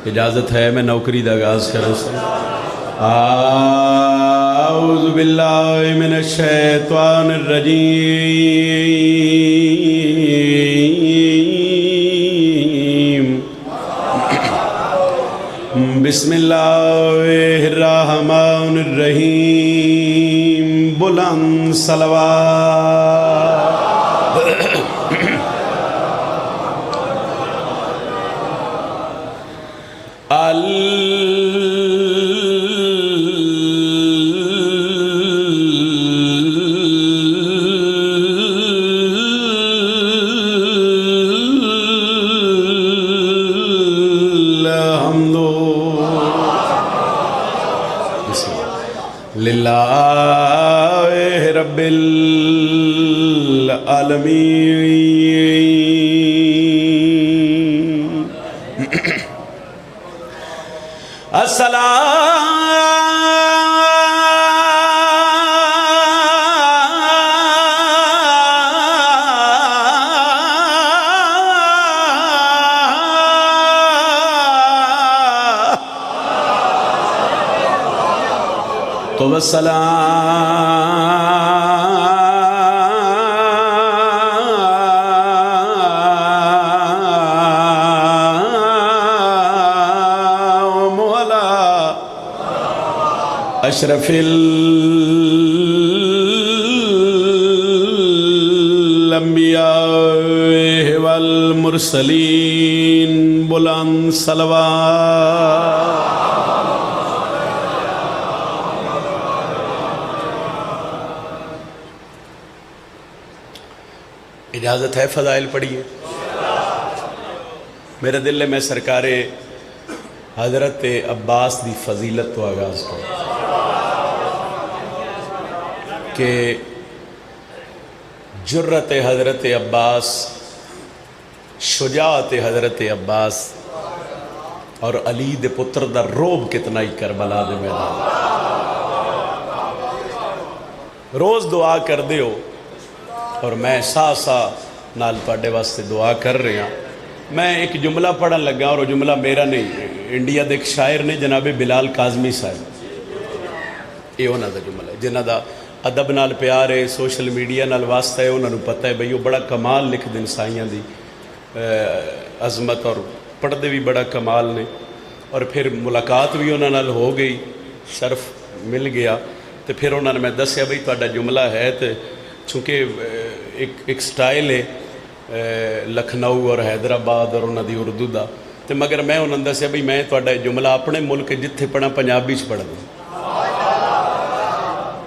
اجازت ہے میں نوکری دا آغاز کروں سن اعوذ باللہ من الشیطان الرجیم بسم اللہ الرحمن الرحیم بلند صلوات للہ رب العالمین تو والسلام علی اشرف الانبیاء والمرسلین بلند صلوات اجازت ہے فضائل پڑھیے میرے دل میں سرکار حضرت عباس دی فضیلت تو آغاز کروں کہ جرت حضرت عباس شجاعت حضرت عباس اور علی دے پتر دا روب کتنا ہی کربلا دے میدان روز دعا کر دے ہو اور میں سا نال پاڑے واسطے دعا کر رہا میں ایک جملہ پڑھن لگا اور وہ جملہ میرا نہیں انڈیا دے ایک شاعر نے جناب بلال کاظمی صاحب یہ انہوں دا جملہ ہے جنہ دا ادب نال پیار ہے سوشل میڈیا نال واسطہ ہے انہوں نے پتہ ہے بھئی وہ بڑا کمال لکھ دن سائیاں دی عظمت اور پڑھ دے بھی بڑا کمال نے اور پھر ملاقات بھی انہوں نال ہو گئی شرف مل گیا تو پھر انہوں نے میں دسیا بھئی تہاڈا جملہ ہے تو چونکہ ایک سٹائل ہے لکھنؤ اور حیدرآباد اور انہوں دی اردو دا تو مگر میں انہوں نے دسیا بھئی میں تہاڈا جملہ اپنے ملک جتھے پڑھا پنجابی چ پڑھ دوں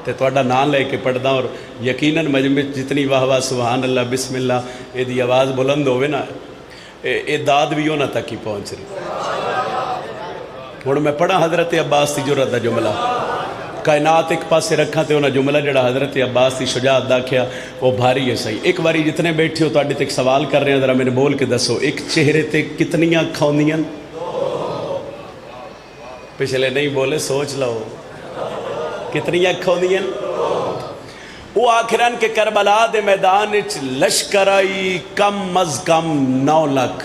تو تہاڈا نام لے کے پڑھدا اور یقیناً مجمع جتنی واہ واہ سبحان اللہ بسم اللہ یہ دی آواز بلند ہوئے نا یہ داد بھی انہوں تک ہی پہنچ رہی ہوں میں پڑھا حضرت عباس دی جرت دا جملہ کائنات ایک پاسے رکھا تے انہاں جملہ جڑا حضرت عباس دی شجاعت دا کیا وہ بھاری ہے صحیح ایک باری جتنے بیٹھے ہو تو آڈے تے ایک سوال کر رہے ہیں ذرا میں نے بول کے دسو ایک چہرے تے کتنی آنکھ ہوندیاں پچھلے نہیں بولے سوچ لو کتنی آنکھ ہوندیاں وہ آخران کے کربلا دے میدان وچ لشکر آئی کم از کم 9 لاکھ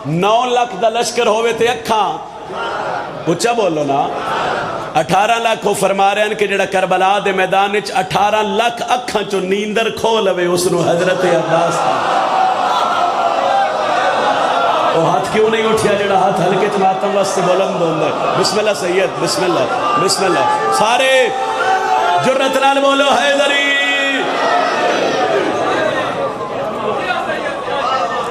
9 لاکھ دا لشکر ہوئے تے اکھاں اچھا بولو نا 18 لاکھ وہ فرما رہے ہیں کہ جڑا کربلا دے میدان وچ 18 لاکھ اکھاں چو نیندر کھول ہوئے اس نو حضرت عباس وہ ہاتھ کیوں نہیں اٹھیا جڑا ہاتھ ہلکے ماتم واسطے بلند ہوندا ہے بسم اللہ سید بسم اللہ بسم اللہ سارے جرت نال بولو حیدری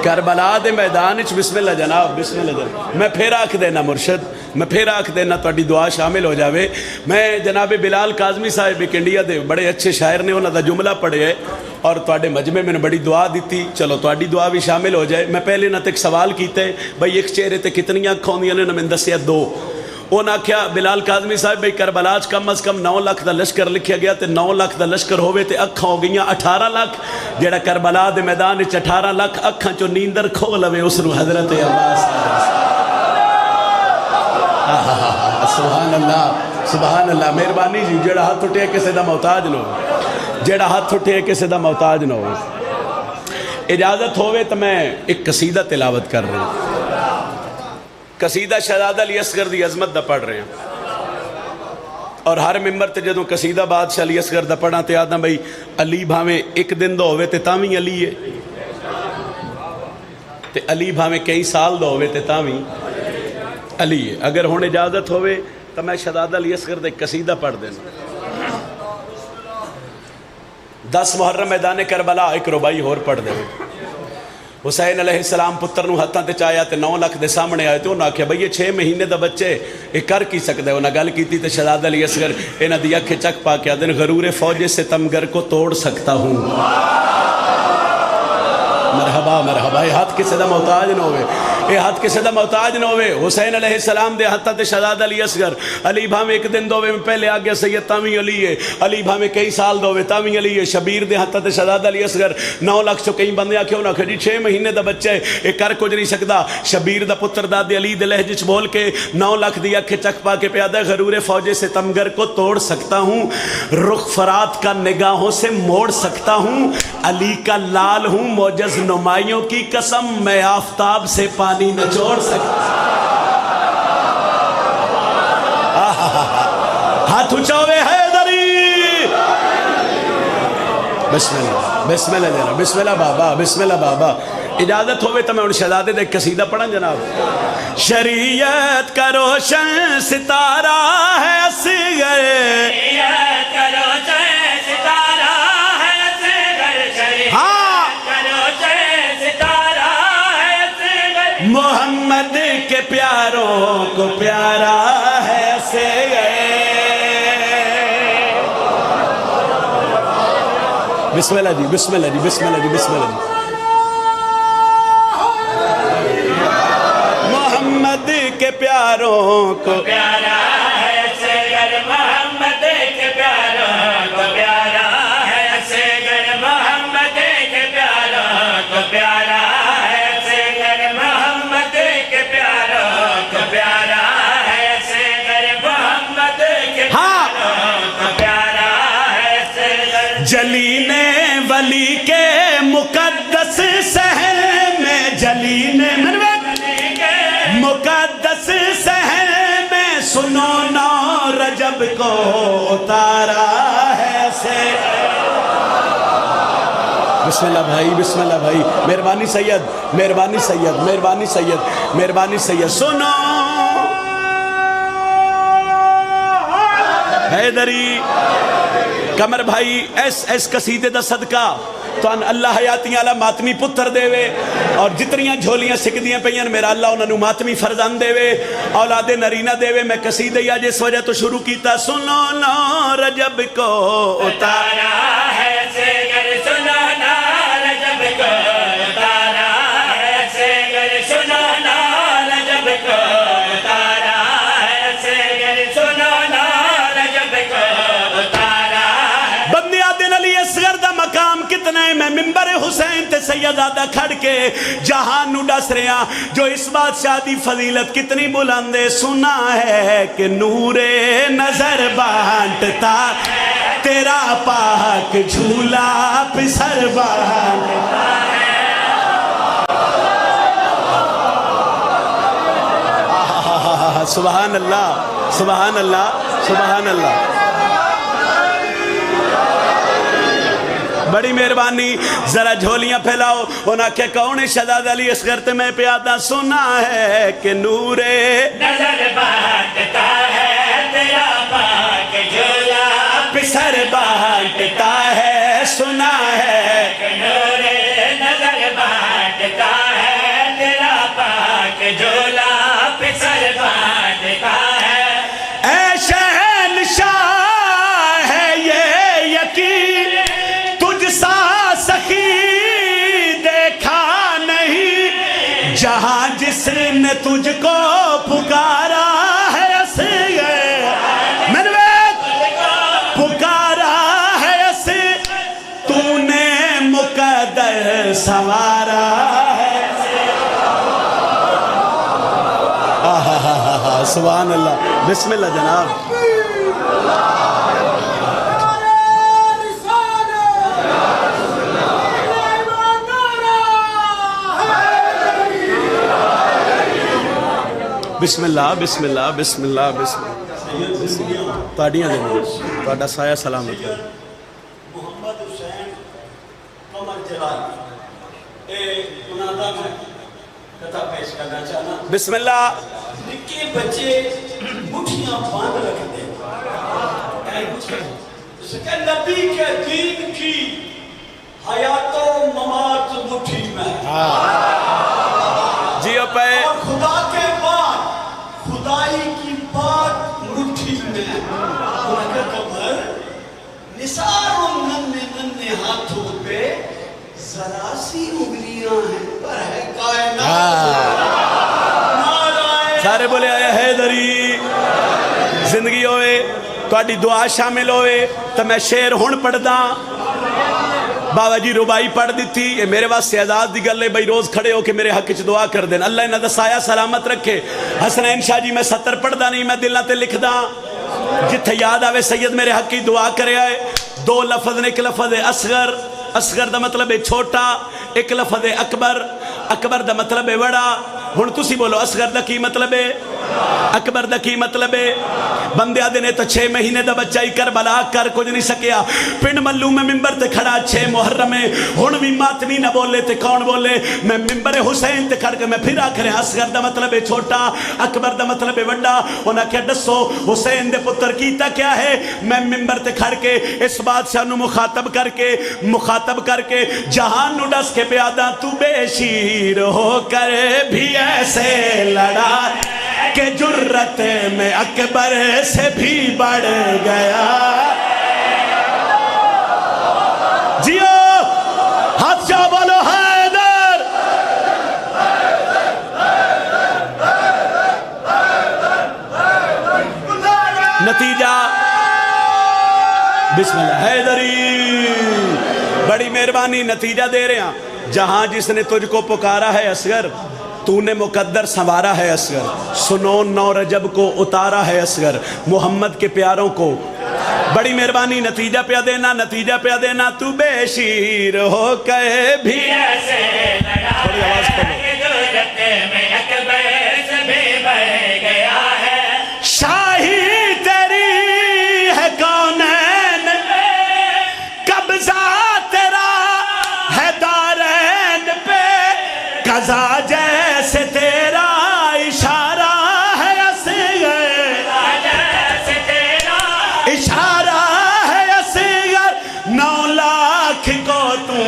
کربلا دے میدان وچ بسم اللہ جناب بسم اللہ جناب میں پھر آکھ دینا مرشد میں پھر آکھ دینا تہاڈی دعا شامل ہو جاوے میں جناب بلال کاظمی صاحب ایک انڈیا دے بڑے اچھے شاعر نے انہاں دا جملہ پڑھے ہے اور تہاڈے مجمع میں نے بڑی دعا دیتی چلو تہاڈی دعا بھی شامل ہو جائے میں پہلے نہ تے ایک سوال کیتا ہے بھئی ایک چہرے تے کتنی آنکھ ہوندیاں نے میں دسیا 2 انہاں کیا بلال کاظمی صاحب بھئی کربلا وچ کم از کم 9 لاکھ دا لشکر لکھیا گیا تے 9 لاکھ دا لشکر ہوئے تے اکھاں ہو گئیاں 18 لاکھ جیڑا کربلا دے میدان وچ 18 لاکھ اکھاں چو نیندر کھول ہوئے اس نو حضرت عباس سبحان اللہ سبحان اللہ مہربانی جی جیڑا ہاتھ اٹھے کسے دا محتاج نہ ہو جیڑا ہاتھ اٹھے کسے دا محتاج نہ ہو اجازت ہوئے تو میں ایک قصیدہ تلاوت کر رہا ہوں. قصیدہ شہزادہ علی اصغر دی عظمت دا پڑھ رہے ہیں. اور ہر ممبر تے جدوں قصیدہ بادشاہ علی اصغر دا پڑھاں تے آدھا بھئی علی بھاویں ایک دن دا ہوئے تے تاویں علی ہے، تے علی بھاویں کئی سال دا ہوئے تے تاویں علی ہے. اگر ہون اجازت ہوئے تو میں شہزادہ علی اصغر دا ایک قصیدہ پڑھ دینا. 10 محرم میدان کربلا ایک ربائی ہور پڑھ دے. حسین علیہ السلام پتر نو ہتھاں تے چایا تے 9 لاکھ دے سامنے آئے تے انہاں آکھیا بھئی یہ 6 مہینے دا بچے یہ کر کی سکدا ہے. انہاں گل کیتی تے شہزادہ علی اصغر انہاں دی اکھ چک پا کے آدن غرور فوج سے تمگر کو توڑ سکتا ہوں. مرحبا مرحبا. یہ ہاتھ کسے دا محتاج نہ ہوئے، یہ ہاتھ کسے دا محتاج نہ ہوئے. حسین علیہ السلام دے ہاتھاں تے شہزادہ علی اصغر. علی بھاویں ایک دن دووے میں پہلے آگیا سید تاویں علی ہے، علی بھاویں کئی سال دووے تاویں علی ہے. شبیر دے ہاتھاں تے شہزادہ علی اصغر 9 لاکھ چو کئی بندے آکھے انہاں جی 6 مہینے دا بچہ ہے یہ کر کچھ نہیں سکدا. شبیر دا پتر دادے علی دے لہجے چ بول کے 9 لاکھ دی اکھ چک پا کے پیادہ غرور فوج سے تمگر کو توڑ سکتا ہوں، رخ فرات کا نگاہوں سے موڑ سکتا ہوں، علی کا لال ہوں موجز نمائیوں کی قسم میں آفتاب سے پانی نچوڑ سکتا. ہاتھ اچھاوے حیدری. بسم اللہ بسم اللہ جناب، بسم اللہ بابا، بسم اللہ بابا. اجازت ہوئے تو میں ان شہزادے دے قصیدہ پڑھا جناب. شریعت کا روشن ستارہ ہے اصغر، شریعت کا روشن ستارہ ہے اصغر، شریعت کا روشن ستارہ ہے اصغر، محمد کے پیاروں کو پیارا ہے اصغر. بسم اللہ جی، بسم اللہ جی، بسم اللہ جی، بسم اللہ جی. محمد کے پیاروں کو پیارا ہے اصغر، محمد کے پیاروں کو پیارا ہے اصغر، محمد کے پیاروں کو پیارا ہے اصغر، محمد کے پیاروں کو پیارا ہے اصغر، محمد کے پیاروں کو پیارا ہے اصغر. جلین ولی کے مقدس سہن میں، جلین مقدس سہن میں سنو 9 رجب کو اتارا ہے سے. بسم اللہ بھائی، بسم اللہ بھائی. مہربانی سید، مہربانی سید، مہربانی سید، مہربانی سید. سنو حیدری کمر بھائی ایس قصیدے دا صدقہ تو ان اللہ حیاتیاں اللہ ماتمی پتر دے وے اور جتنیاں جھولیاں سکدیاں پہین میرا اللہ انہوں ماتمی فرزان دے وے اولاد نرینہ دے وے. میں قصیدہ یا جس وجہ تو شروع کیتا. سنو 9 رجب کو اتارا ہے اصغر، سنو 9 رجب کو اتارا ہے اصغر، سنو 9 رجب کو اتارا ہے اصغر، سنو 9 رجب کو اتارا ہے. بندیاں دن علی اصغر دا مقام کتنا ہے. میں منبر حسین تے سیدادہ کھڑ کے جہان نو ڈس رہا جو اس بادشاہ دی فضیلت کتنی بلند ہے. سنا ہے کہ نور نظر بانٹتا تیرا پاک جھولا پسر بانٹتا ہے. سبحان اللہ، سبحان اللہ، سبحان اللہ. بڑی مہربانی. ذرا جھولیاں پھیلاؤ. انہاں کہ کون شہزادہ علی اصغر تے میں پیادہ. سنا ہے کہ نور نظر بانٹتا ہے تیرا پاک جھولا پسر بانٹتا ہے. سنا ہے کہ نور نظر بانٹتا ہے تیرا پاک جھولا پسر بانٹتا ہے. اے شہنشاہ ہے یہ یقین دیکھا نہیں جہاں جس نے تجھ کو پکارا ہے اصغر، پکارا ہے اصغر، تو نے مقدر سوارا ہے. سبحان اللہ. بسم اللہ جناب. بسم اللہ بسم اللہ بسم اللہ بسم اللہ تاڑیاں دیں تہاڈا سایہ سلامت ہے محمد حسین قمر جلال انہاں دا میں کتھا پیش کرنا چاہنا بسم اللہ نکے بچے مٹھیاں باندھ رکھتے کہ نبی کے دین کی حیات و ممات مٹھی میں جیو پہ اور خدا کے بعد خدائی کی بات مٹھی میں مگر قمر نثار ننے ننے ہاتھوں پہ ذرا سی انگلیاں ہیں پر ہے کائنات سارے بولے آیا حیدری زندگی ہوئے تہاڈی دعا شامل ہوئے تو میں شعر ہن پڑھدا بابا جی ربائی پڑھ دیتی یہ میرے واسطے اعزاز دی گل ہے بھائی روز کھڑے ہو کے میرے حق وچ دعا کر دین اللہ انہاں دا سایہ سلامت رکھے حسنین شاہ جی میں 70 پڑھدا نہیں میں دلاں تے لکھدا جتھے یاد آوے سید میرے حق کی دعا کرے آئے دو لفظ نے ایک لفظ ہے اصغر اصغر دا مطلب ہے چھوٹا ایک لفظ ہے اکبر اکبر دا مطلب ہے بڑا ہن تسی بولو اصغر دا کی مطلب ہے اکبر دا کی مطلب ہے بندے آدھے نے تو 6 مہینے دا بچہ ہی کربلا کر کچھ نہیں سکیا پنڈ ملو میں ممبر تے کھڑا 6 محرم میں ہن بھی ماتمی نہ بولے تے کون بولے میں ممبر حسین تے کھڑ کے میں پھر آکھ رہے ہیں اصغر دا مطلب ہے چھوٹا اکبر دا مطلب ہے بڑا انہاں کیا دسو حسین دے پتر کیتا کیا ہے میں ممبر تے کھڑ کے اس بادشاہ نو مخاطب کر کے جہان نو ڈس کے پیادا تو بے شیر ہو کر بھی ایسے لڑا کہ جرت میں اکبر سے بھی بڑھ گیا جیو ہاتھ جا بولو حیدر نتیجہ بسم اللہ حیدری بڑی مہربانی نتیجہ دے رہے ہیں جہاں جس نے تجھ کو پکارا ہے اصغر تو نے مقدر سنوارا ہے اصغر سنو 9 رجب کو اتارا ہے اصغر محمد کے پیاروں کو بڑی مہربانی نتیجہ پہ دینا تو بے شیر ہو کے بھی ایسے لڑا ہے جرت میں اکبر سے بھی بڑھ گیا ہے شاہی تیری ہے کونین قبضہ تیرا ہے دارین پہ قضا جیسے تیرا اشارہ ہے اصغر اشارہ ہے اصغر 9 لاکھ کو تو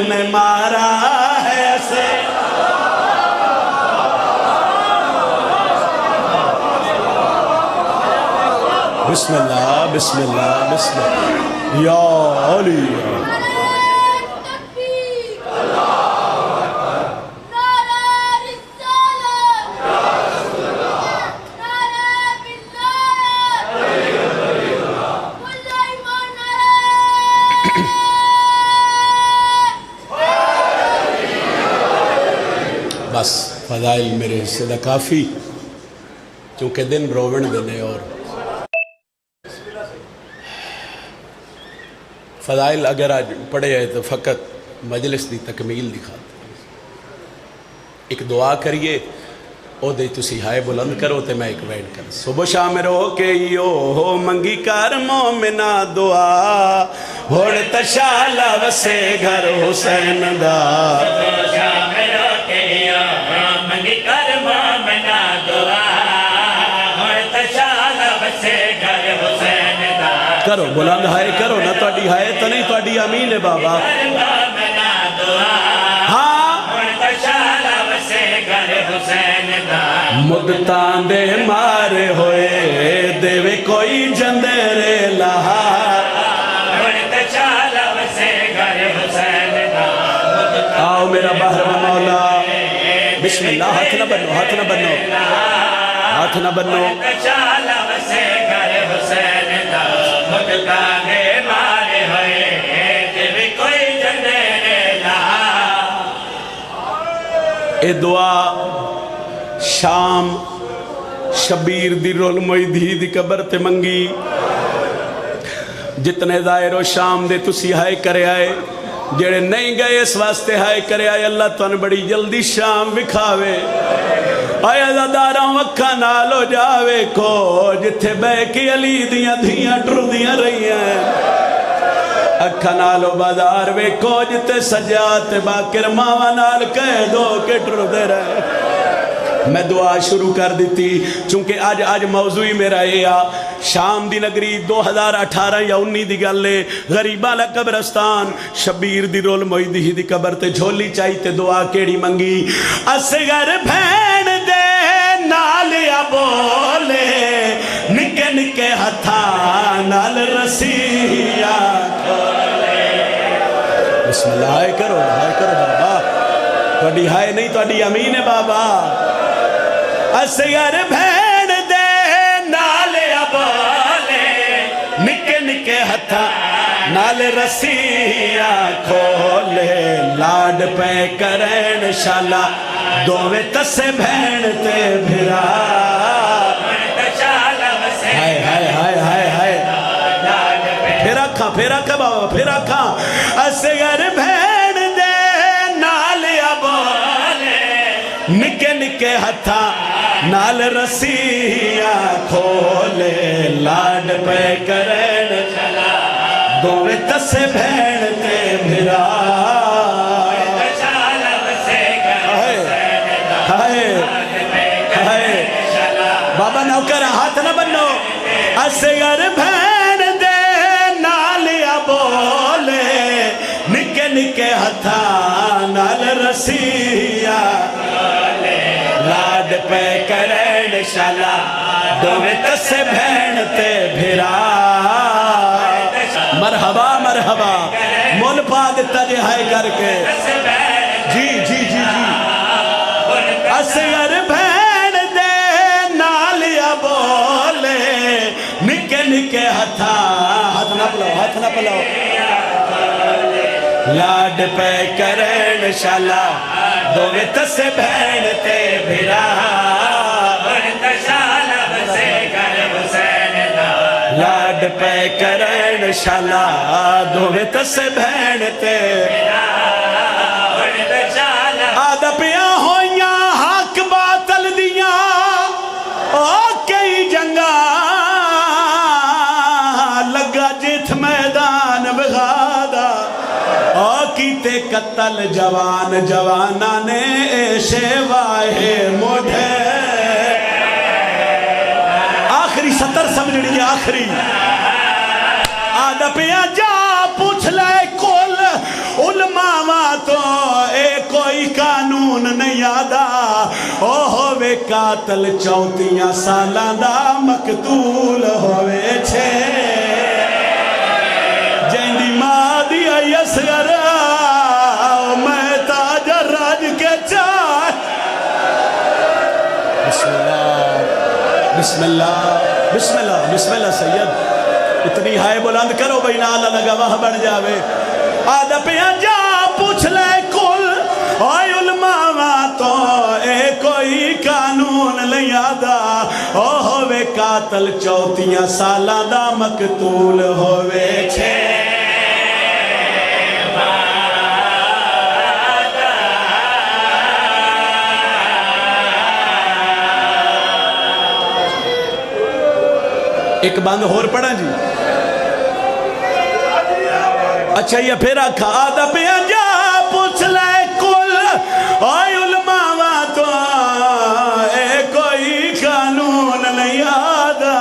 نے مارا ہے اصغر بسم اللہ بسم اللہ بسم اللہ یا علی بس فضائل میرے حصے دا کافی چونکہ دن روون دینے اور فضائل اگر آج پڑھے ہے تو فقط مجلس دی تکمیل دکھاتے ایک دعا کریے او دے تسی ہائے بلند کرو تے میں ایک ویڈ کر صبح شام رو کے یو ہو منگی کار مومنہ دعا ہوڑ تشالہ وسے گھر حسین دا صبح شام رو کے یو ہو منگی کار مومنہ دعا ہوڑ تشالہ وسے گھر حسین دا کرو بلند ہائے کرو نہ توڑی ہائے تو نہیں توڑی امین ہے بابا ہاں مدتان دے مارے ہوئے دیوے کوئی جندرے لہا آؤ میرا بحر مولا بسم اللہ ہاتھ نہ بنو ہاتھ نہ بنو ہاتھ نہ بنو اے دعا شام شبیر دی رول موئی دی قبر تے منگی جتنے ظاہر و شام دے تسی ہائے کرے آئے جڑے نہیں گئے اس واسطے ہائے کرے آئے اللہ تن بڑی جلدی شام بکھاوے اے عزاداراں وکھاں نال ہو جاوے کو جتھے بہ کے علی دیاں دھیاں ٹردیاں رہیاں اکھاں نالو بازار ویکھو جتے سجاد باکر ماواں نال کہہ دو کہ ٹردے رہے میں دعا شروع کر دیتی چونکہ آج موضوعی میرا یہ شام دی نگری 2018 یا 19 دی گلے غریباں لا قبرستان شبیر دی رول موئی دی قبر تے جھولی چاہی تے دعا کیڑی منگی اصغر بھین دے نالیا بولے نکے نکے ہتھاں نال رسیاں کھولے بسم اللہ ہائے کرو بابا توڑی ہائے نہیں توڑی امین ہے بابا اصغر بھین دے نالیا بولے نکے نکے ہتھاں نال رسیاں کھولے لاڈ پہ کرین شالا دووے تسے بھین تے بھرا ہائے ہائے ہائے ہائے ہائے پھر آکھا بابا پھر آکھا اصغر بھین دے نالیا بولے نکے نکے ہتھا نال رسیاں کھولے لاڈ پہ کرین دووے تسے بھین تے بھرا بابا نوکر ہاتھ نہ بنو اصغر بھین دے نالیا بولے نکے نکے ہتھاں نال رسیاں لاڈ پہ کرین شالا دووے تسے بھین تے بھرا مرحبا مرحبا مول پا دیتا جے ہائے کر کے جی جی جی جی اصغر بھین دے نالیا بولے نکے نکے ہتھاں ہاتھ نہ پلاؤ لاڈ پہ کرین شالا دووے تسے بھین تے بھرا لاڈ پہ کرین شالا دووے تسے بھین تے آدھا پیاں ہویاں حق باطل دیاں کئی جنگا لگا جت میدان بغادا کیتے قتل جوان جوانا نے شیوائے موڑے آخری سطر سمجھنی آخری آدھا پیاں جا پوچھ لے کل علماء تو اے کوئی قانون نہیں آدھا او ہووے قاتل 34 سالان دا مقتول ہووے چھے جیندی ماں دیا یسگر میں تاجر راج کے چاہ بسم اللہ بسم اللہ بسم اللہ بسم اللہ سید اتنی ہائے بلند کرو بھئی نالا گواہ بن جاوے آدھا پیاں جا پوچھ لے کل اوہ علماء تو اے کوئی قانون نہیں آدھا او ہووے قاتل 34 سالان دا مقتول ہووے چھے ایک بند ہور پڑھا جی اچھا یہ پھر آکھا آدھا پیاں جا پوچھ لے کل اوہ علماء تو اے کوئی قانون نہیں آدھا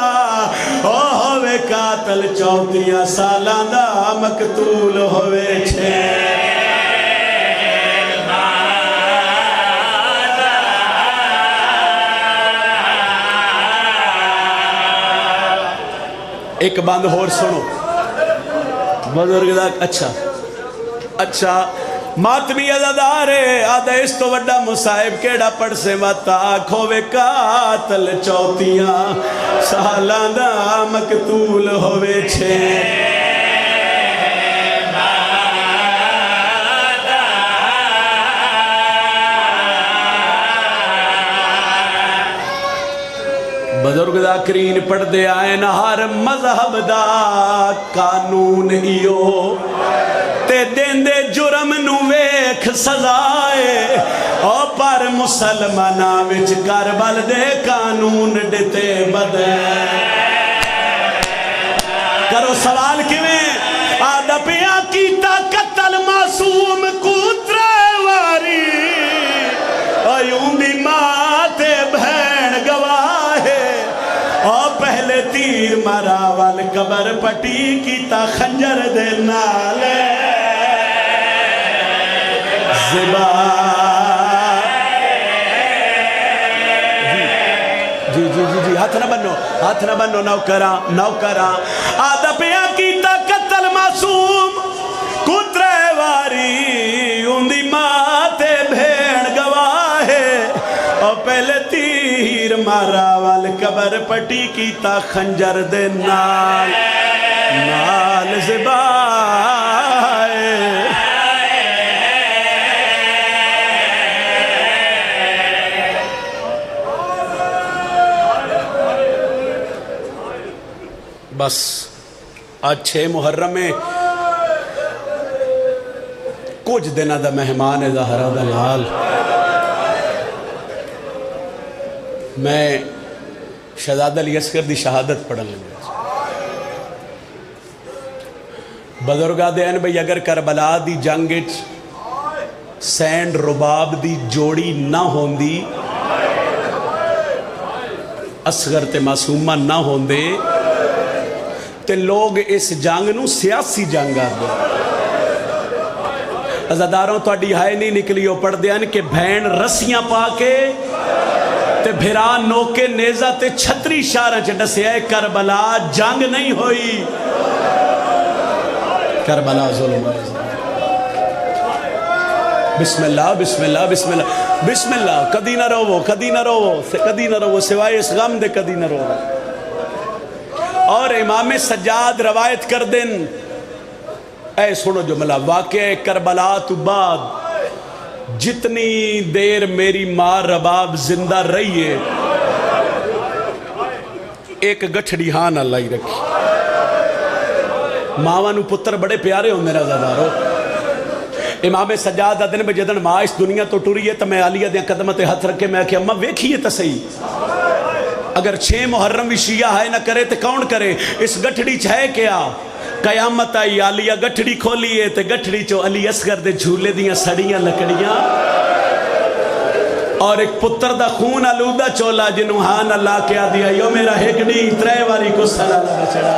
او ہووے قاتل 34 سالان دا مقتول ہووے چھے ایک بند ہور سنو بزرگ دا اچھا ماتمی عزادارے آدھا اس تو وڈا مصائب کیڑا پڑ سے متا کھوے قاتل 34 سالان دا مقتول ہووے چھے بزرگ دا کرین پڑھ دے آئے نہار مذہب دا قانون ایو تے تے دیندے جرم نو ویکھ سزائے او پر مسلمانہ وچ کربل دے قانون ڈتے بدے کرو سوال کیویں آدھا پیا کیتا قتل معصوم کوترے واری ایوں دی ماں تے بہن گواہے اور پہلے تیر مارا وال قبر پٹی کیتا خنجر دے نالے زبان جی ہاتھ نہ بنو نوکراں آدھا پیا کیتا قتل معصوم کترے واری اندی ماں تے بھیڑ گواہے اور پہلے تیر مارا وال قبر پٹی کیتا خنجر دے نال زبائے بس آج 6 محرم میں کچھ دنہ دا مہمان ہے زہرہ دا لال میں شہزادہ علی اصغر دی شہادت پڑھن لگا بزرگاں دے ہیں بھئی اگر کربلا دی جنگچ سینڈ رباب دی جوڑی نہ ہوندی اصغر تے معصومہ نہ ہوندے تے لوگ اس جنگ نو سیاسی جنگ آدھے عزاداروں تو اڈی ہائے نہیں نکلی ہو پڑھ دیاں کہ بھین رسیاں پا کے تے بھران نوکے نیزہ تے چھتری شارہ چڑھا سے ہے کربلا جنگ نہیں ہوئی کربلا ظلم ہے بسم اللہ بسم اللہ بسم اللہ بسم اللہ کدی نہ رو سوائے اس غم دے کدی نہ رو اور امام سجاد روایت کر دن اے سنو جملہ واقعہ کربلا تو بعد جتنی دیر میری ماں رباب زندہ رہی ہے ایک گٹھڑی ہاں اللہ ہی رکھی ماں پتر بڑے پیارے ہوں میرا زدارو امام سجاد دن میں جدن ماں اس دنیا تو ٹوری ہے تو میں علیہ دیا قدمت ہاتھ رکھے میں کہ اماں ویکھیے تا صحیح اگر 6 محرم بھی شیعہ ہے نہ کرے تو کون کرے اس گٹھڑی چھے کیا قیامت آئی علیہ گٹھڑی کھولیے تے گٹھڑی چو علی اصغر دے جھولے دیاں سڑیاں لکڑیاں اور ایک پتر دا خون آلودہ چولا جنہوں ہاں اللہ کیا دیا یو میرا ہکڑی 3 واری کو سلا لگا چڑھا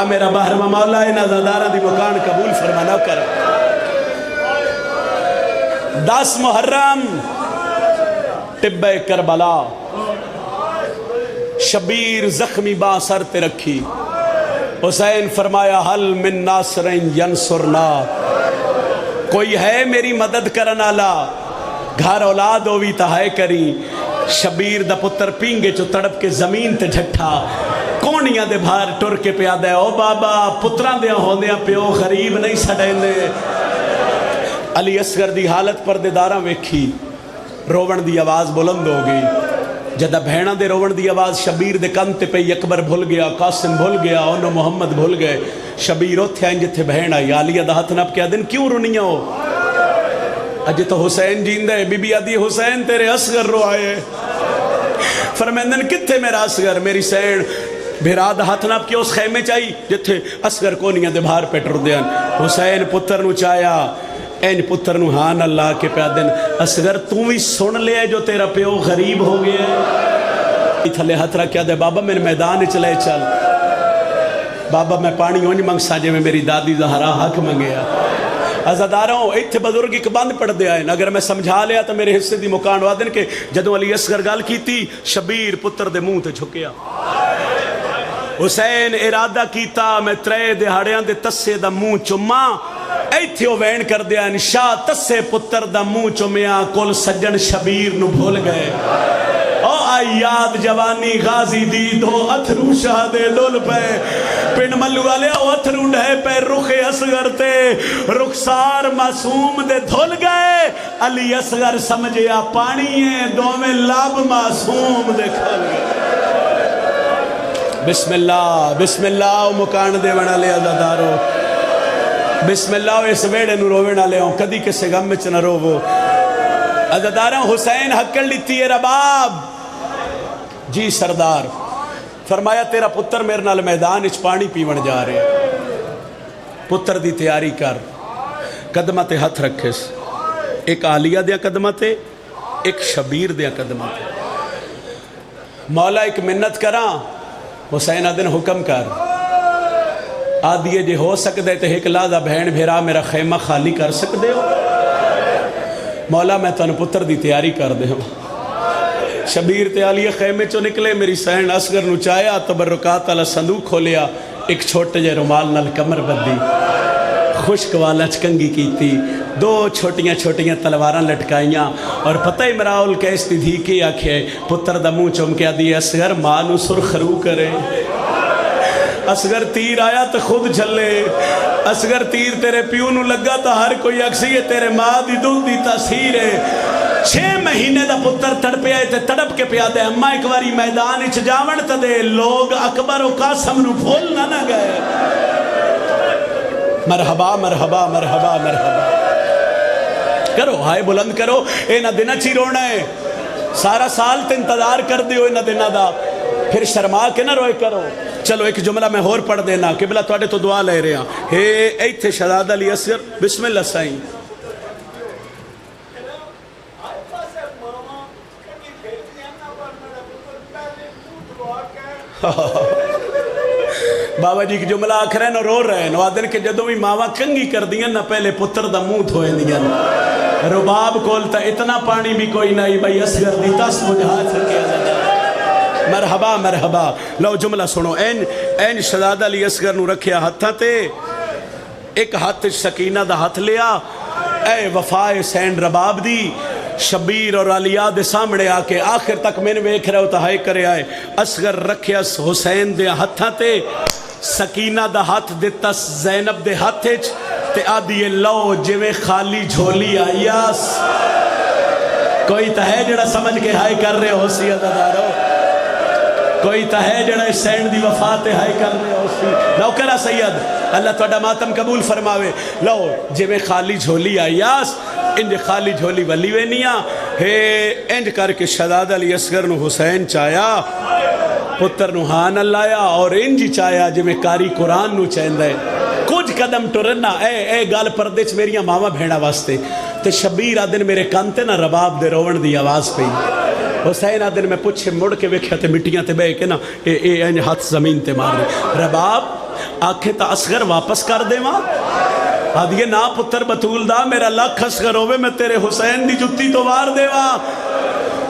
میرا بحر مولا ہے نازدارہ دی مکان قبول فرمانا کر 10 محرم طب کربلا شبیر زخمی با سر تے رکھی حسین فرمایا حل من ناصر ینصرنا کوئی ہے میری مدد کرنا لا گھر اولاد ہوئی تہائے کری شبیر دا پتر پینگے چو تڑپ کے زمین تے ڈھٹھا کونیاں دے بھار ٹر کے پیادہ ہے او بابا پتران دیا ہوندیاں پیو غریب نہیں سڑیں دے علی اصغر دی حالت پر دے داراں ویکھی روون دی آواز بلند ہو گئی جدہ بھینا دے روون دی آواز شبیر دے کنتے پہ اکبر بھول گیا قاسم بھول گیا انہوں محمد بھول گئے شبیر ہوتے ہیں جتے بھینا یا علیہ دا ہاتھ نب کیا دن کیوں رونیاں ہو اجے تو حسین جیندہ ہے بی بی آدھی حسین تیرے اصغر رو آئے فرمیندن کتے میرا اصغر میری سین بھیرا دا ہاتھ نب کیا اس خیمے چاہی جتے اصغر کونیاں دے بھار پیٹر دیاں حسین پتر نو چاہیا این پتر نو ہاں اللہ کے پیادن اصغر تو بھی سن لے جو تیرا پیو غریب ہو گیا تھلے ہاتھ رکھ کیا دے بابا میرے میدان چلے چل بابا میں پانی ہونی منگ ساجے میں میری دادی زہرا حق منگیا عزاداروں ایتھے بزرگ ایک بند پڑھ دیا ہے اگر میں سمجھا لیا تو میرے حصے دی مکان وادن کے جدو علی اصغر گال کی تھی شبیر پتر دے منہ تے جھکیا حسین ارادہ کیتا میں 3 دہاڑیاں دے تسے دا منہ چما ایتھے او وین کر دیا انشاء تسے پتر دا منہ چمیا کل سجن شبیر نو بھول گئے او آئی یاد جوانی غازی دی دو اتھرو شاہ دے لول پہ پن ملو والے او اتھرو ڈھے پہ رخ اصغر تے رخسار معصوم دے دھول گئے علی اصغر سمجھیا پانی ہے دو میں لاب معصوم دے کھل گئے بسم اللہ مکان دے ونا لے عزادارو بسم اللہ اس ویڑے نو روے نہ لے آؤں کدی کسے غم وچ نہ روو عزداراں حسین حکڑ لیتی ہے رباب جی سردار فرمایا تیرا پتر میرے نال میدان اچ پانی پیون جا رہے پتر دی تیاری کر قدمہ تے ہتھ رکھس ایک عالیہ دیا قدمہ تے ایک شبیر دیا قدمہ تے مولا ایک منت کراں حسین آدن حکم کر آدھیے جے ہو سکتے تے ایک لادہ بہن بھیرا میرا خیمہ خالی کر سکتے ہو مولا میں تن پتر دی تیاری کر دے ہوں شبیر تے عالیہ خیمے چو نکلے میری سہن اصغر نو چایا تبرکات علی صندوق کھولیا ایک چھوٹے جے رومال نال کمر بدی خشک والا چکنگی کیتی دو چھوٹیاں چھوٹیاں تلواراں لٹکائیاں اور پتہ امراؤل کیس دی دھی کے آکھے پتر دا منہ چمکیا دی اصغر ماں نو سرخرو کرے اصغر تیر آیا تو خود جھلے اصغر تیر تیرے پیو نو لگا تا ہر کوئی اکسی ہے تیرے ماں دی دودھ دی تاثیر ہے 6 مہینے دا پتر تڑپے آئے تے تڑپ کے پیا دے اممہ ایک واری میدان اچھ جاون تا دے لوگ اکبر و قاسم نو بھولنا نہ گئے مرحبا مرحبا مرحبا مرحبا کرو ہائے بلند کرو اے نہ دینا چی رونا ہے سارا سال تے انتظار کر دیو اے نہ دینا دا پھر شرما کے نہ روئے کرو چلو ایک جملہ میں اور پڑھ دینا قبلہ توڑے تو دعا لے رہے ہیں ہے ایتھے شہزادہ علی اصغر بسم اللہ سائیں بابا جی کی جملہ آکھ رہے ہیں رو رہے ہیں آدھن کے جدوں بھی ماما کنگی کر دیا نہ پہلے پتر دا منہ دھوئے دیا رباب کولتا اتنا پانی بھی کوئی نہیں بھائی اصغر دی تس مجھا سکے مرحبا مرحبا لو جملہ سنو این شہزادہ علی اصغر نو رکھیا ہتھا تے ایک ہاتھ سکینہ دا ہاتھ لیا اے وفا حسین رباب دی شبیر اور علیہ دے سامنے آکے آخر تک میں نے ویکھ رہا ہوتا ہائے کرے آئے اصغر رکھیا حسین دے ہتھا تے سکینہ دا ہاتھ دیتا زینب دے ہاتھے تے آدھیے لو جوے خالی جھولی آئیاس کوئی تا ہے جڑا سمجھ کے ہائے کر رہے ہو سی عزادارو کوئی تا ہے جڑا اس سینڈ دی وفات ہائے کر رہے ہو سی لو کرا سید اللہ توڑا ماتم قبول فرماوے لو جوے خالی جھولی آئیاس انج خالی جھولی ولی وینیاں ہے انج کر کے شہزادہ علی اصغر نو حسین چایا پتر نو ہان اللہ اور انجی چایا جو میں کاری قرآن نو چاہندہ ہے کچھ قدم ٹرنا اے گال پردیچ میریاں ماما بھیڑا واسطے تے شبیر آدن میرے کانتے نا رباب دے روون دی آواز پہ حسین آدن میں پوچھے مڑ کے ویکھیا تے مٹیاں تے بے کے نا اے انج ہاتھ زمین تے مار دے رباب آکھے تا اصغر واپس کر دے ماں آدھیے نا پتر بطول دا میرا لکھ اصغر ہوئے میں تیرے حسین دی جتی تو وار دے ماں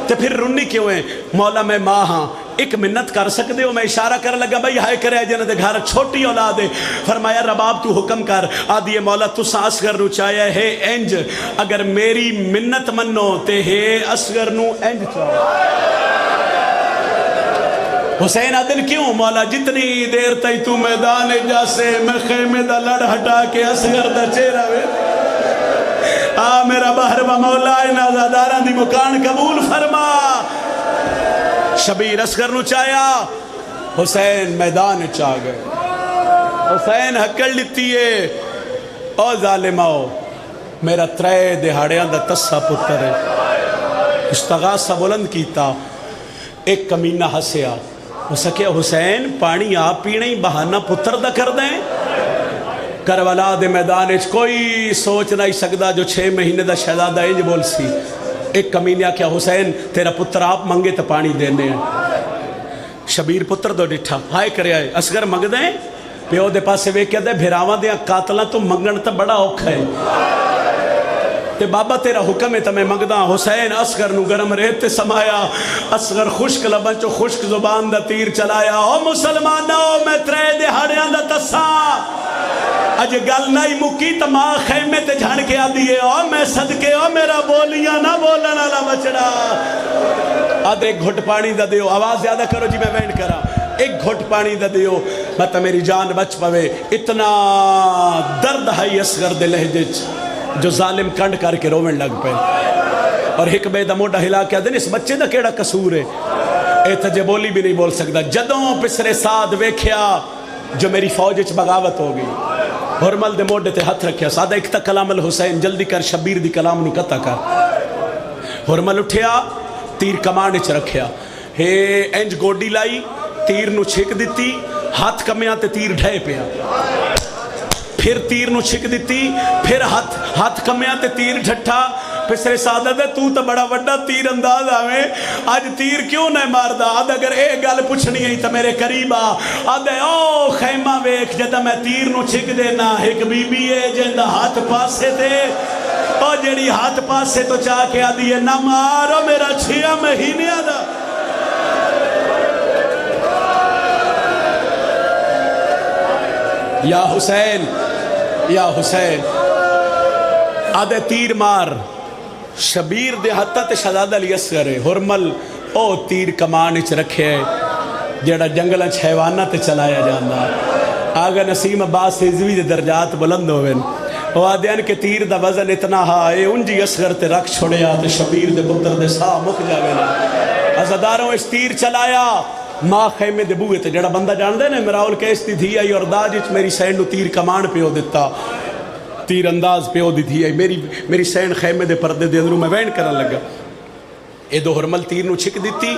تے پھر رنی کیوں ہیں مولا میں ماں ہاں ایک منت کر سکتے ہو میں اشارہ کر لگا بھئی ہائے کرے جنہ دے گھر چھوٹی اولاد ہے فرمایا رباب تو حکم کر آدھیے مولا تو سا اصغر نو چاہیا ہے انج اگر میری منت منو تے ہے اصغر نو انج چاہیا حسین آدن کیوں مولا جتنی دیر تائی تو میدان جاسے میں خیمے دا لڑ ہٹا کے اصغر دا چہرہ وے میرا بہر و مولا نازاداران دی مکان قبول فرما شبیر اصغر نو چایا حسین میدان چاہ گئے حسین حکڑ لیتی ہے او ظالماؤ میرا ترے دہاڑیاں دا تسا پتر ہے اشتغاثہ بلند کیتا ایک کمینہ ہسیا ہو سکیا حسین پانی آپ پینے ہی بہانہ پتر دا کر دیں کروالا دے میدان اچھ کوئی سوچ نہیں سکتا جو 6 مہینے دا شہزادہ انج بول سی ایک کمینہ کیا حسین تیرا پتر آپ منگے تو پانی دینے ہیں شبیر پتر دو ڈٹھا ہائے کرے آئے اصغر منگ دیں پیو دے پاسے وے کیا دے بھیراواں دیاں قاتلہ تو منگن تا بڑا اوکھ ہے تے بابا تیرا حکم ہے تا میں منگدہ حسین اصغر نو گرم ریتے سمایا اصغر خشک لبن چو خشک زبان دا تیر چلایا او مسلمانو میں ترے دہاڑیاں دا تسا اج گل نہیں مکی تا ماں خیمے تے جھڑ کے آدھیے او میں صدقے او میرا بولیاں نہ بولن والا بچڑا آدھے ایک گھٹ پانی دا دیو آواز زیادہ کرو جی میں وینڈ کرا ایک گھٹ پانی دا دیو مطلب میری جان بچ پوے اتنا درد ہے اصغر دے لہجے جو ظالم کنڈ کر کے رومن لگ پہ اور ایک بے دا موڈا ہلا کے آدھے اس بچے دا کیڑا قصور ہے اے تجھے بولی بھی نہیں بول سکتا جدوں پسرے ساتھ ویکھیا جو میری فوج اچھ بغاوت ہو گئی ہرمل دے موڈے تے ہاتھ رکھیا سادہ ایک تا کلام الحسین جلدی کر شبیر دی کلام نو قطع کر ہرمل اٹھیا تیر کمان اچ رکھیا ہے انج گوڈی لائی تیر نو چھک دیتی ہاتھ کمیاں تے تیر ڈھے پیا پھر تیر نو چھک دیتی پھر ہاتھ کمیاں تے تیر ڈھٹا پسرے سعادت ہے تو بڑا وڈا تیر انداز آویں آج تیر کیوں نہ ماردا آدھ اگر ایک گل پوچھنی ہے تو میرے قریب آدھ او خیمہ ویکھ جدہ میں تیر نو چھک دینا ایک بی بی ہے جندہ ہاتھ پاسے تھے اور جڑی ہاتھ پاسے تو چاہ کے آدھی ہے نہ مارو میرا 6 مہینے آدھا یا حسین آدھے تیر مار شبیر دے ہتھا تے شہزادہ علی اصغر ہرمل او تیر کمان اچ رکھے جڑا جنگلاں حیوانہ تے چلایا جاندہ آگا نسیم عباس عزوی دے درجات بلند ہوئے وہ آدھین کے تیر دا وزن اتنا ہائے انجی اصغر تے رکھ چھوڑیا تے شبیر دے پتر دے ساہ مک جاوے نا عزداروں اس تیر چلایا ماں خیمے دے بوئے تے جڑا بندہ جان دے نا مراول کیس دی تھی آئی اور داجچ میری سینڈو تیر کمان پیو دیتا تیر انداز پیو دی تھی آئی میری سینڈ خیمے دے پردے دے اندروں میں وین کرن لگا اے دو ہرمل تیر نو چھک دیتی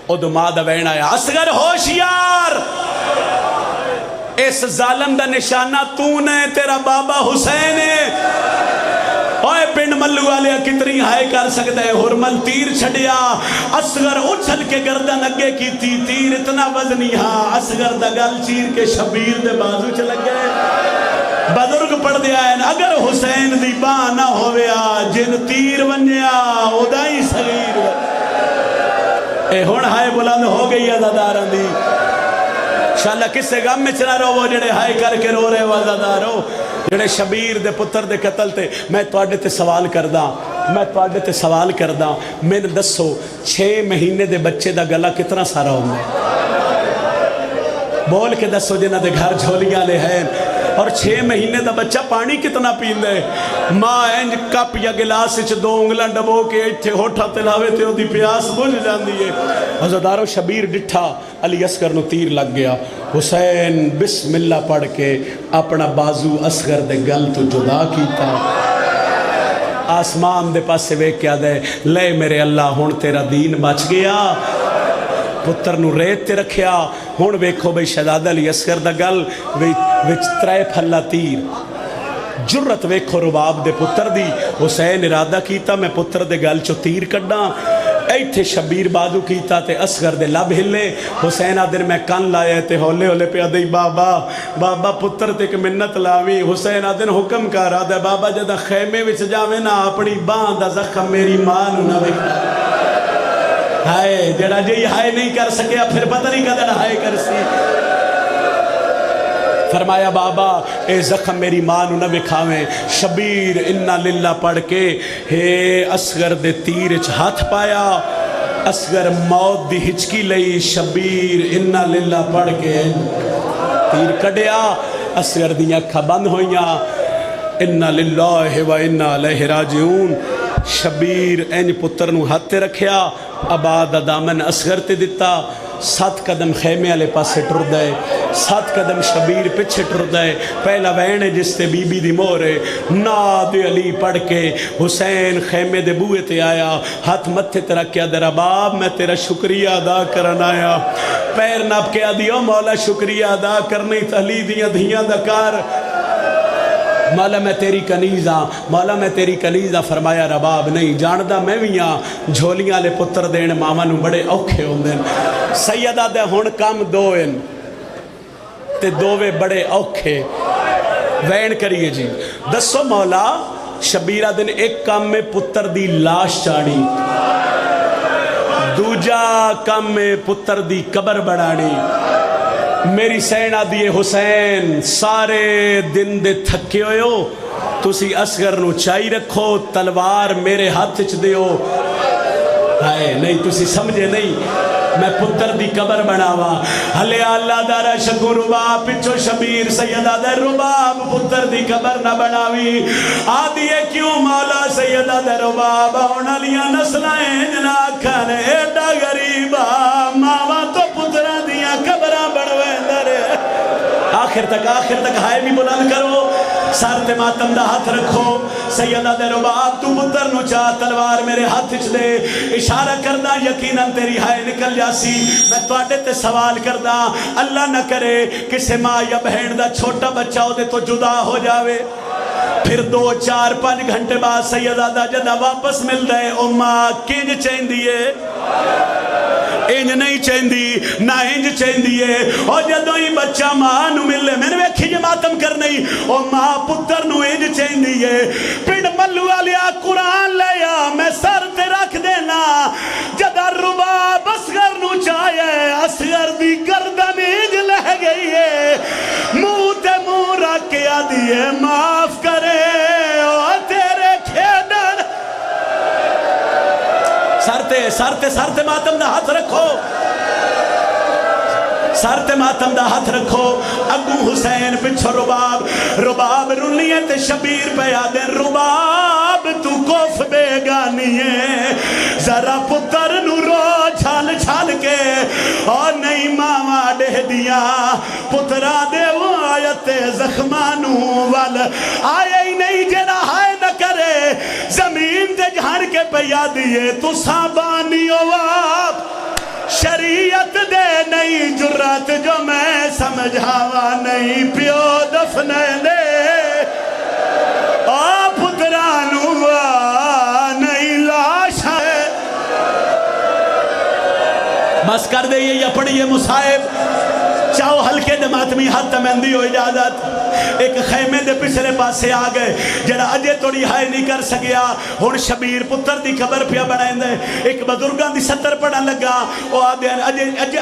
او دو ماں دا وین آیا اصغر ہوشیار اس ظالم دا نشانہ تو نے تیرا بابا حسین ہے اوے پنڈ ملو والے کتنی ہائے کر سکتا ہے ہرمل تیر چھڑیا اصغر اچھل کے گردن اگے کی تھی تیر اتنا وزنی ہاں اصغر دا گل چیر کے شبیر دے بازو چلک گئے بزرگ پڑھ دیا ہے اگر حسین دی باں نہ ہویا جن تیر ونیا ادائی صغیر اے ہون ہائے بلند ہو گئی عزاداران دی انشاءاللہ کس سے غم میں چنا رہو وہ جڑے ہائے کر کے رو رہے وزادارو جڑے شبیر دے پتر دے قتل تے میں توڑے تے سوال کردہ میں نے دسو 6 مہینے دے بچے دا گلہ کتنا سارا ہوندے بول کے دسو جنہ دے گھر جھولیاں لے ہیں اور 6 مہینے دا بچہ پانی کتنا پین دے ماں اینج کپ یا گلاس اچھ 2 انگلان ڈبو کے ایتھے ہوٹھا تلاوے تے دی پیاس بجھ جان دیئے عزدارو شبیر ڈٹھا علی اصغر نو تیر لگ گیا حسین بسم اللہ پڑھ کے اپنا بازو اصغر دے گل تو جدا کیتا آسمان دے پاس سے ویک کیا دے لے میرے اللہ ہون تیرا دین بچ گیا پتر نو ریت تے رکھیا ہون ویکھو بھئی شہزادہ علی اصغر دا گل وچ 3 پھلا تیر جرت ویکھو رباب دے پتر دی حسین ارادہ کیتا میں پتر دے گل چو تیر کڈا ایتھے شبیر بازو کیتا تے اصغر دے لب ہلے حسین آدن میں کن لائے تے ہولے ہولے پہ آدھئی بابا پتر تے کہ منت لاوی حسین آدن حکم کر آدھے بابا جدہ خیمے وچ جاوے نا اپنی باندہ زخم میری ماں نو نہ وکھا ہائے جڑا جی ہائے نہیں کر سکیا پھر پتہ نہیں کدر ہائے کر سی فرمایا بابا اے زخم میری ماں نو نہ وکھاویں شبیر انا للہ پڑھ کے ہے اصغر دے تیر اچھ ہاتھ پایا اصغر موت دی ہچکی لئی شبیر انا للہ پڑھ کے تیر کڑیا اصغر دیاں کھا بند ہوئیاں انا للہ و انا علیہ راجعون شبیر این پتر نو ہاتھ رکھیا آباد دامن اصغر تے دیتا 7 قدم خیمے والے پاسے ٹر دے 7 قدم شبیر پچھے ٹر دے پہلا وین جس تے بی بی دی مورے ناد علی پڑھ کے حسین خیمے دے بوئے تے آیا ہاتھ متھے تے رکھیا دے رباب میں تیرا شکریہ ادا کرنا آیا پیر نپ کے آدھیو مولا شکریہ ادا کرنی تحلی دیاں دھیاں دکار مولا میں تیری کنیزاں فرمایا رباب نہیں جاندہ میں ویاں جھولیاں لے پتر دین ماما نو بڑے اوکھے ہوندن سیدہ دے ہون کام دوئن تے دووے بڑے اوکھے وین کریے جی دسو مولا شبیرہ دن ایک کام میں پتر دی لاش چاڑی دوجا کام میں پتر دی قبر بڑھاڑی میری سینہ دیئے حسین سارے دن دے تھکے ہوئے ہو تُسی اصغر نو چائی رکھو تلوار میرے ہاتھ چ دیو ہائے نہیں تُسی سمجھے نہیں میں پتر دی قبر بناوا ہلے اللہ دارا شکو رباب پچھو شبیر سیدہ در رباب پتر دی قبر نہ بناوی آدھیے کیوں مولا سیدہ در رباب ہونا لیا نسلائیں جنا کھانے ایڈا غریبا ماما تو پترہ دیا قبرہ بڑھویں در آخر تک ہائے بھی بلند کرو سر تے ماتم دا ہاتھ رکھو سیدہ دے رباب تو پتر نو چاہ تلوار میرے ہاتھ چ دے اشارہ کردہ یقیناً تیری ہائے نکل جاسی میں توڑے تے سوال کردہ اللہ نہ کرے کسے ماں یا بہن دا چھوٹا بچہ ہو دے تو جدا ہو جاوے پھر 2 4 5 گھنٹے بعد سیدہ دا جدہ واپس مل دے او ماں کنج چین دیئے انج نہیں چیندی نہ انج چیندی ہے اور جدوں ہی بچہ ماں نو ملے میں نے ویکھی جو ماتم کر نہیں اور ماں پتر نو انج چیندی ہے پھر ملو آلیا قرآن لیا میں سر تے رکھ دینا جدہ رباب اصغر نو چاہے اصغر دی گردن انج لہ گئی ہے منہ تے منہ رکھ کے آدھی ہے معاف کرے اور تیرے کھیڈن سرتے ماتم دا ہاتھ رکھو سرتے ماتم دا ہاتھ رکھو اگو حسین پچھو رباب رنیے تے شبیر پہ آدھے رباب تو کوف بے گانی ہے ذرا پتر نو رو چھال چھال کے اور نہیں ماما دے دیا پترا دے وہ آیت زخمانو وال آئے ہی نہیں جنا ہائے نہ کرے زمین تے جھان کے پیا دیئے تو سابانی واب شریعت دے نہیں جرات جو میں سمجھاوا نہیں پیو دفنے دے آپ پترانو نہیں لاش ہے بس کر دے یہ پڑھئے مصائب چاہو ہلکے دے ماتمی حد تمندی ہو اجازت ایک خیمے دے پچھلے پاس سے آگئے جڑا اجے توڑی ہائے نہیں کر سکیا ہون شبیر پتر دی خبر پیا بڑھائیں دے ایک بزرگان دی 70 پڑھا لگا وہ آدھے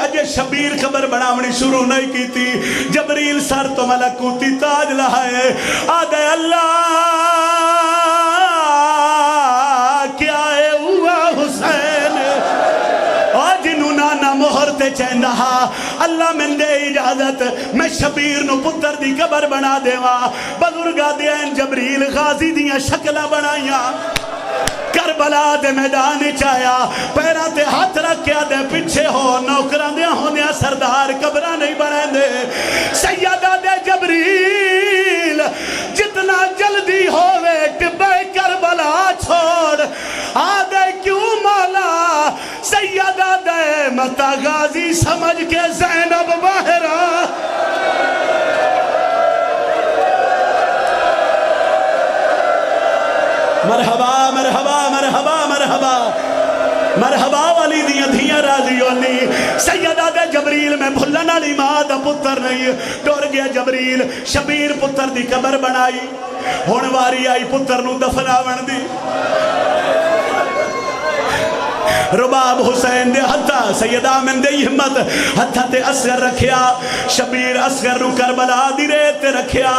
اجے شبیر خبر بڑھاونی شروع نہیں کی تھی جبریل سر تو ملکوتی تاج لہائے آدھے اللہ کیا ہے ہوا حسین اور جنہوں نانا مہر تے چہندہا اللہ من دے اجازت میں شبیر نو پتر دی قبر بنا دیوا بزرگا دین جبریل غازی دیاں شکلہ بنائیاں کربلا دے میدان چایا پیرا تے ہاتھ رکھیا دے پچھے ہو نوکران دیا ہونیا سردار قبرہ نہیں بنائیں دے سیدہ دے جبریل جتنا جلدی ہوئے ٹبے کربلا چھوڑ آدھے کیوں مولا سیدہ دے متا غازی سمجھ کے زینب باہرہ مرحبا مرحبا مرحبا مرحبا مرحبا والی دیاں دھیاں راضی ہولی سیدہ دے جبریل میں بھلن علی ماں دا پتر نہیں ٹور گیا جبریل شبیر پتر دی قبر بنائی ہون واری آئی پتر نو دفناون دی رباب حسین دے ہتھا سیدہ من دے ہمت ہتھا تے اصغر رکھیا شبیر اصغر رو کربلا دی ریت رکھیا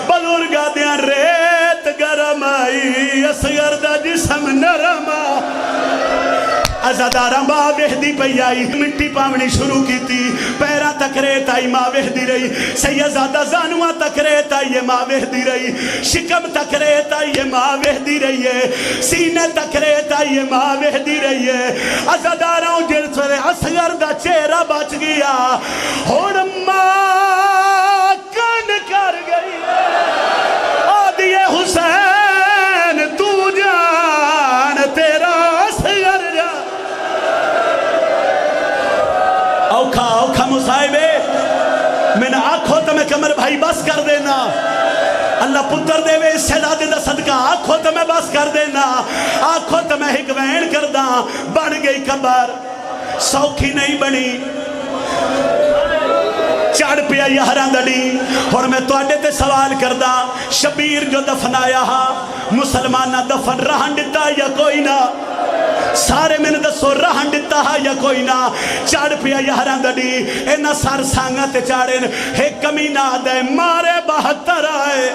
بزرگا دیاں ریت گرم آئی اصغر دا جسم نرم ازادارہ ماں وحدی پہ آئی مٹی پاونی شروع کی تھی پیرا تک ریت آئی ماں وحدی رہی سیدہ زانوہ تک ریت آئی ماں وحدی رہی شکم تک ریت آئی ماں وحدی رہی ہے سینے تک ریت آئی ماں وحدی رہی ہے ازادارہ جلس وے اصغر دا چہرہ بچ گیا اور ماں کن کر گئی آدھیے حسین تو جان تیرا اصغر جا اوکھا مصائبے میں نے آنکھوں تو میں کمر بھائی بس کر دینا اللہ پتر دے وے سیدہ دا صدقہ آنکھوں تو میں بس کر دینا آنکھوں تو میں ایک وین کردہ بڑھ گئی قبر سوکھی نہیں بنی چڑھ پیا یہران دڑی اور میں تو آڈے تے سوال کردہ شبیر جو دفنایا ہا مسلمانہ دفن رہن دیتا یا کوئی نہ سارے میں نے دسو رہن دیتا ہا یا کوئی نہ چڑھ پیا یہران دڑی اینا سار سانگا تے چاڑن ایک کمینہ دے مارے 72 آئے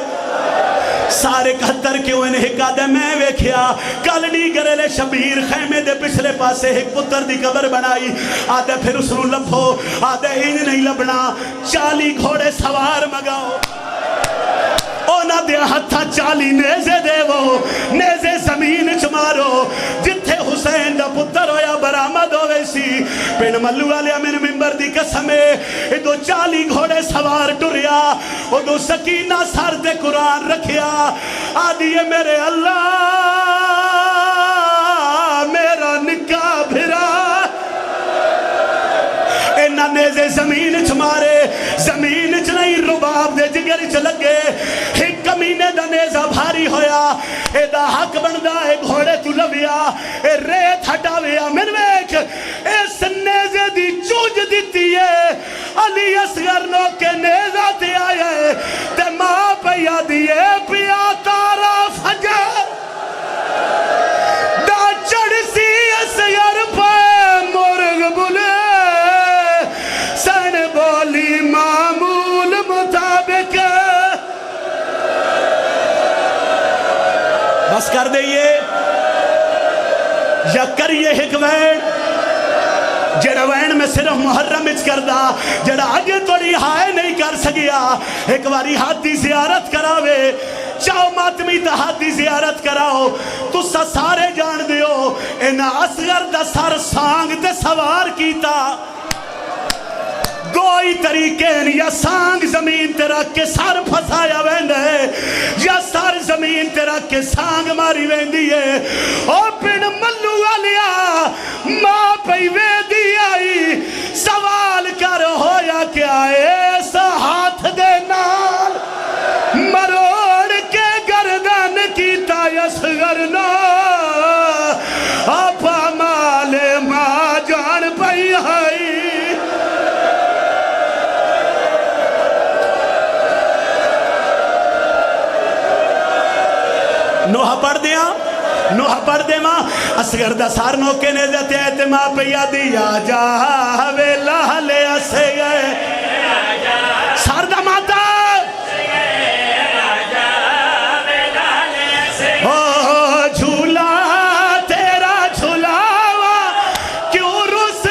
سارے 71 کیوں انہیں ایک آدھے میں ویکھیا کالنی گرے شبیر خیمے دے پچھلے پاسے ایک پتر دی قبر بنائی آدھے پھر اس رو لبھو آدھے انج نہیں لبنا 40 گھوڑے سوار مگاؤ اونا دیا ہتھا 40 نیزے دے وہ نیزے زمین چمارو جتھے حسین دا پتر ہویا برآمد ہوئے سی پن ملو والے میرے ممبر دی قسم ہے ادو 40 گھوڑے سوار ٹریا ادو سکینہ سر تے قرآن رکھیا آدھی ہے میرے اللہ میرا نکا بھرا اینا نیزے زمین چ مارے زمین چ نہیں رباب دے جگر چ لگے ایک کمینے دا نیزہ بھاری ہویا اے دا حق بندہ اے گھوڑے تو لویا اے ریت ہٹاویا من ویک اس نیزے دی چوج دیتی ہے علی اصغر نو کے نیزہ تے آیا ہے تے ماں پیا دیئے پیا تارا فجر دا چڑ سی اصغر پہ مرغ بلے سن بولی معمول مطابق بس کر دئیے یا کریے ایک وین جڑا وین میں صرف محرم اچ کردہ جڑا آگے توڑی ہائے نہیں کر سکیا ایک واری ہاتھی زیارت کراوے چاہو ماتمی تا ہاتھی زیارت کراؤ تو سارے جان دیو اینا اصغر دا سر سانگ تے سوار کیتا دوئی طریقے یا سانگ زمین تے رکھ کے سر پھسایا ویند ہے یا سر زمین تے رکھ کے سانگ ماری ویندی ہے اور پن ملو علیا ماں پہ ویدی آئی سوال کر ہویا کیا ایس ہاتھ دے نال مروڑ کے گردن کی تایس غرنا اپا مال ماں جان پئی آئی نوحہ پڑھ دے ماں اصغر دا سار نوکے نے دیتے ہیں ماں پیا دیا جاوے لہلے اسے گئے سار دا ماتا جھولا تیرا جھولاوا کیوں رس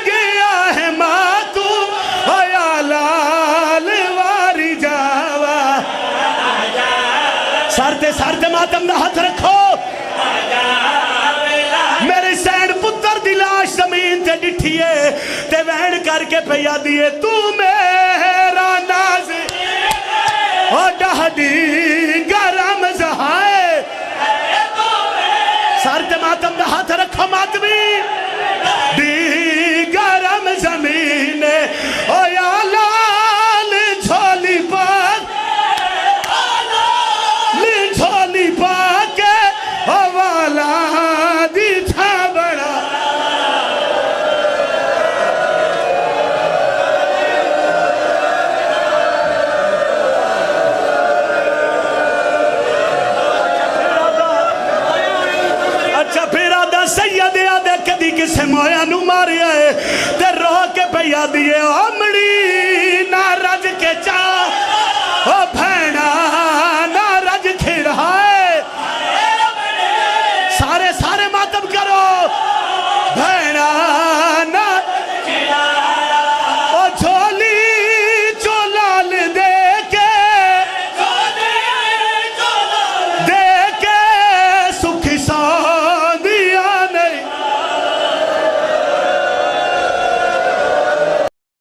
گیا ہے ماں تو یا لال واری جاوا سارتے ماتم نہ ہاتھ رکھو میرے سینڈ پتر دلاش زمین تے ڈٹھئے تے وین کر کے پیا دیئے تو میرا نازی او ڈہڈی گرم زہائے سارتے ماتم نہ ہاتھ رکھو ماتمی دی گرم زمین او یا لال جھولی پر جھولی پاکے والا دی تھا بڑا اچھا پھر آدھا سید آدھے کدی کسے مویا نو ماریا ہے تے رو کے پیا دیئے امڑی نار